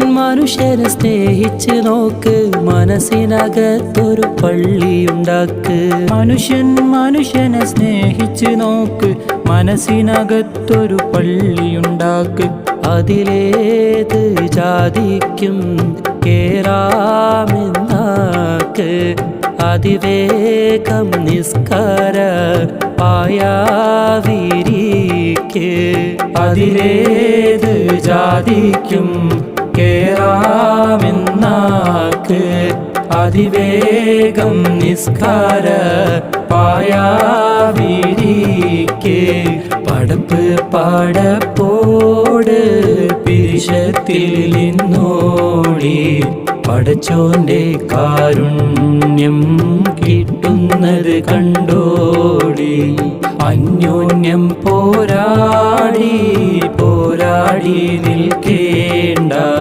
മനുഷ്യനെ സ്നേഹിച്ച് നോക്ക്, മനസ്സിനകത്തൊരു പള്ളിയുണ്ടാക്ക്. മനുഷ്യനെ സ്നേഹിച്ച് നോക്ക്, മനസ്സിനകത്തൊരു പള്ളിയുണ്ടാക്ക്. അതിലേത് ജാതിക്കും കേറാമെന്നാക്ക്. അതിവേഗം നിസ്കാര പായാവിരിക്ക്. അതിലേത് ജാതിക്കും കേറാമെന്നാക്ക്. അതിവേഗം നിസ്കാര പായാവിരിക്ക്. പടപ്പ് പടപ്പോട് പിരിശത്തിൽ നിന്നോടി, പടച്ചോന്റെ കാരുണ്യം കിട്ടുന്നത് കണ്ടോടി. അന്യോന്യം പോരാടി നിൽക്കേണ്ട.